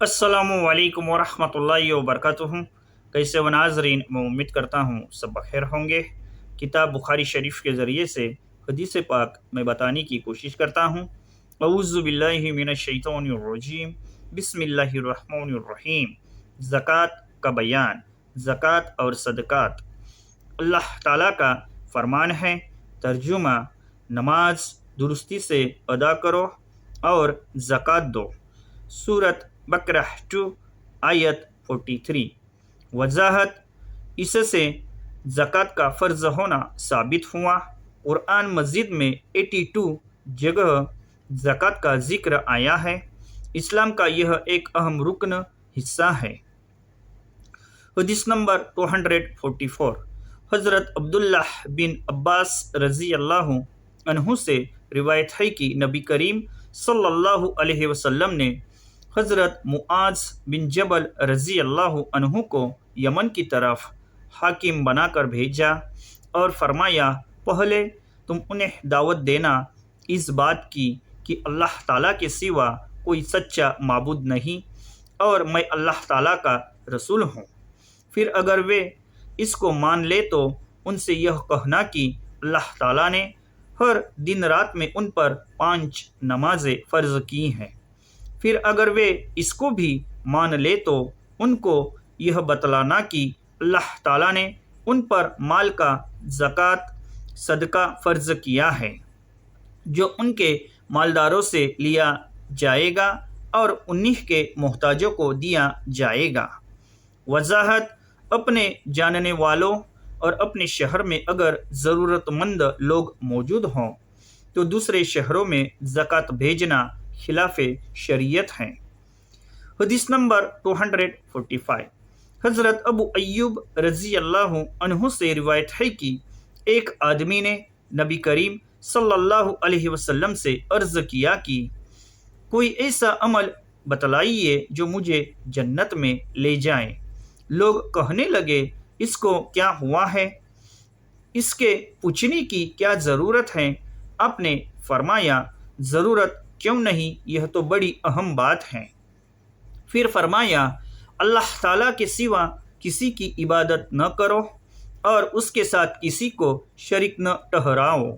السلام علیکم ورحمۃ اللہ وبرکاتہ۔ کیسے و ناظرین، میں امید کرتا ہوں سب بخیر ہوں گے۔ کتاب بخاری شریف کے ذریعے سے حدیث پاک میں بتانے کی کوشش کرتا ہوں۔ اعوذ باللہ من الشیطان الرجیم، بسم اللہ الرحمن الرحیم۔ زکوٰۃ کا بیان، زکوٰۃ اور صدقات اللہ تعالیٰ کا فرمان ہے۔ ترجمہ: نماز درستی سے ادا کرو اور زکوٰۃ دو۔ سورۃ بقرہ 2 آیت 43۔ وضاحت: اس سے زکوٰۃ کا فرض ہونا ثابت ہوا۔ قرآن مجید میں 82 جگہ زکوٰۃ کا ذکر آیا ہے۔ اسلام کا یہ ایک اہم رکن حصہ ہے۔ حدیث نمبر 244۔ حضرت عبداللہ بن عباس رضی اللہ عنہ سے روایت ہے کہ نبی کریم صلی اللہ علیہ وسلم نے حضرت معاذ بن جبل رضی اللہ عنہ کو یمن کی طرف حاکم بنا کر بھیجا اور فرمایا، پہلے تم انہیں دعوت دینا اس بات کی کہ اللہ تعالیٰ کے سوا کوئی سچا معبود نہیں اور میں اللہ تعالیٰ کا رسول ہوں۔ پھر اگر وہ اس کو مان لے تو ان سے یہ کہنا کہ اللہ تعالیٰ نے ہر دن رات میں ان پر 5 نمازیں فرض کی ہیں۔ پھر اگر وہ اس کو بھی مان لے تو ان کو یہ بتلانا کہ اللہ تعالیٰ نے ان پر مال کا زکوٰۃ صدقہ فرض کیا ہے، جو ان کے مالداروں سے لیا جائے گا اور انہی کے محتاجوں کو دیا جائے گا۔ وضاحت: اپنے جاننے والوں اور اپنے شہر میں اگر ضرورت مند لوگ موجود ہوں تو دوسرے شہروں میں زکوٰۃ بھیجنا خلاف شریعت ہے۔ حدیث نمبر 245۔ حضرت ابو ایوب رضی اللہ عنہ سے روایت ہے کہ ایک آدمی نے نبی کریم صلی اللہ علیہ وسلم سے عرض کیا کہ کوئی ایسا عمل بتلائیے جو مجھے جنت میں لے جائے۔ لوگ کہنے لگے، اس کو کیا ہوا ہے؟ اس کے پوچھنے کی کیا ضرورت ہے؟ آپ نے فرمایا، ضرورت کیوں نہیں، یہ تو بڑی اہم بات ہے۔ پھر فرمایا، اللہ تعالیٰ کے سوا کسی کی عبادت نہ کرو اور اس کے ساتھ کسی کو شریک نہ ٹھہراؤ،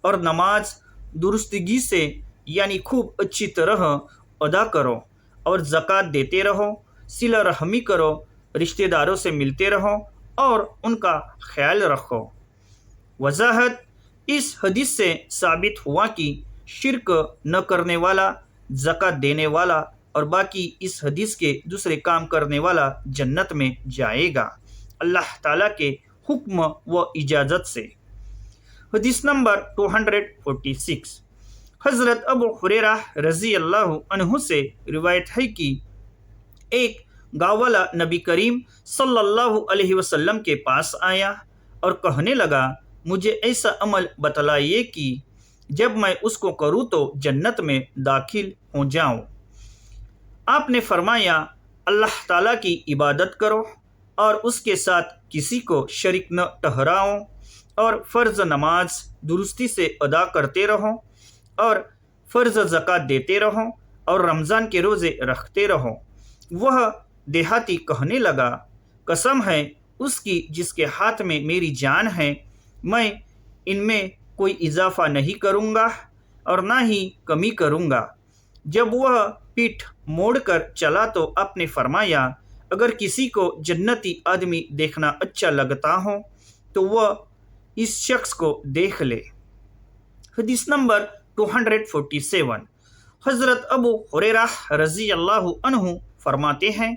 اور نماز درستگی سے یعنی خوب اچھی طرح ادا کرو، اور زکوٰۃ دیتے رہو، صلہ رحمی کرو، رشتہ داروں سے ملتے رہو اور ان کا خیال رکھو۔ وضاحت: اس حدیث سے ثابت ہوا کہ شرک نہ کرنے والا، زکوٰۃ دینے والا اور باقی اس حدیث کے دوسرے کام کرنے والا جنت میں جائے گا، اللہ تعالیٰ کے حکم و اجازت سے۔ حدیث نمبر 246۔ حضرت ابو ہریرہ رضی اللہ عنہ سے روایت ہے کہ ایک گاؤں والا نبی کریم صلی اللہ علیہ وسلم کے پاس آیا اور کہنے لگا، مجھے ایسا عمل بتلائیے کہ جب میں اس کو کروں تو جنت میں داخل ہو جاؤں۔ آپ نے فرمایا، اللہ تعالیٰ کی عبادت کرو اور اس کے ساتھ کسی کو شریک نہ ٹھہراؤ، اور فرض نماز درستی سے ادا کرتے رہو، اور فرض زکوٰۃ دیتے رہو، اور رمضان کے روزے رکھتے رہو۔ وہ دیہاتی کہنے لگا، قسم ہے اس کی جس کے ہاتھ میں میری جان ہے، میں ان میں کوئی اضافہ نہیں کروں گا اور نہ ہی کمی کروں گا۔ جب وہ پیٹھ موڑ کر چلا تو آپ نے فرمایا، اگر کسی کو جنتی آدمی دیکھنا اچھا لگتا ہو تو وہ اس شخص کو دیکھ لے۔ حدیث نمبر 247۔ حضرت ابو ہریرہ رضی اللہ عنہ فرماتے ہیں،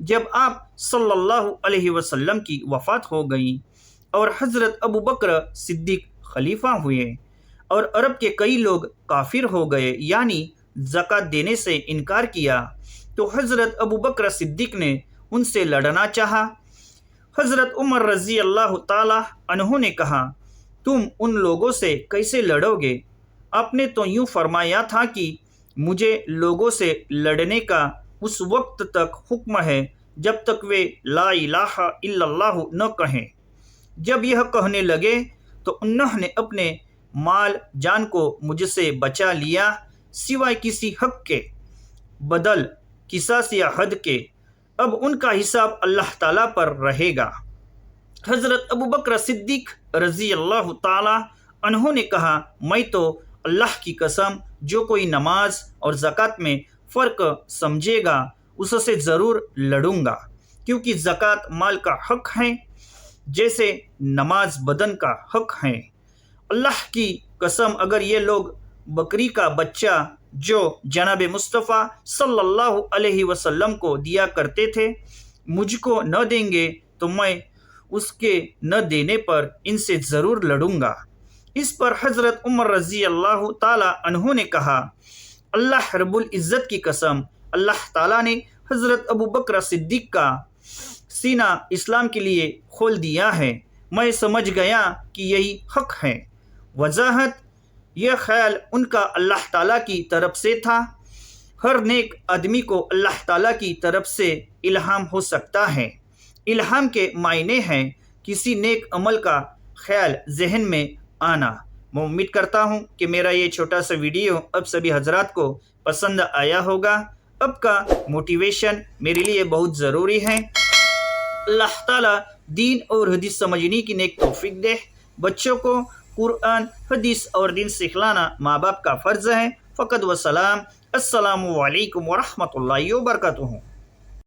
جب آپ صلی اللہ علیہ وسلم کی وفات ہو گئی اور حضرت ابو بکر صدیق خلیفہ ہوئے اور عرب کے کئی لوگ کافر ہو گئے یعنی زکوٰۃ دینے سے انکار کیا، تو حضرت ابو بکر صدیق نے ان سے لڑنا چاہا۔ حضرت عمر رضی اللہ تعالی عنہ نے کہا، تم ان لوگوں سے کیسے لڑو گے؟ آپ نے تو یوں فرمایا تھا کہ مجھے لوگوں سے لڑنے کا اس وقت تک حکم ہے جب تک وہ لا الہ الا اللہ نہ کہیں۔ جب یہ کہنے لگے تو انہوں نے اپنے مال جان کو مجھ سے بچا لیا، سوائے کسی حق کے بدل قصاص یا حد کے، اب ان کا حساب اللہ تعالیٰ پر رہے گا۔ حضرت ابوبکر صدیق رضی اللہ تعالی عنہ نے کہا، میں تو اللہ کی قسم جو کوئی نماز اور زکوٰۃ میں فرق سمجھے گا اس سے ضرور لڑوں گا، کیونکہ زکوٰۃ مال کا حق ہے جیسے نماز بدن کا حق ہے۔ اللہ کی قسم اگر یہ لوگ بکری کا بچہ جو جناب مصطفیٰ صلی اللہ علیہ وسلم کو دیا کرتے تھے مجھ کو نہ دیں گے تو میں اس کے نہ دینے پر ان سے ضرور لڑوں گا۔ اس پر حضرت عمر رضی اللہ تعالی عنہ نے کہا، اللہ رب العزت کی قسم، اللہ تعالیٰ نے حضرت ابوبکر صدیق کا سینہ اسلام کے لیے کھول دیا ہے، میں سمجھ گیا کہ یہی حق ہے۔ وضاحت: یہ خیال ان کا اللہ تعالیٰ کی طرف سے تھا۔ ہر نیک آدمی کو اللہ تعالیٰ کی طرف سے الہام ہو سکتا ہے۔ الہام کے معنی ہیں کسی نیک عمل کا خیال ذہن میں آنا۔ میں امید کرتا ہوں کہ میرا یہ چھوٹا سا ویڈیو اب سبھی حضرات کو پسند آیا ہوگا۔ اب کا موٹیویشن میرے لیے بہت ضروری ہے۔ اللہ تعالیٰ دین اور حدیث سمجھنے کی نیک توفیق دے۔ بچوں کو قرآن، حدیث اور دین سکھلانا ماں باپ کا فرض ہے۔ فقط و سلام۔ السلام علیکم ورحمۃ اللہ وبرکاتہ۔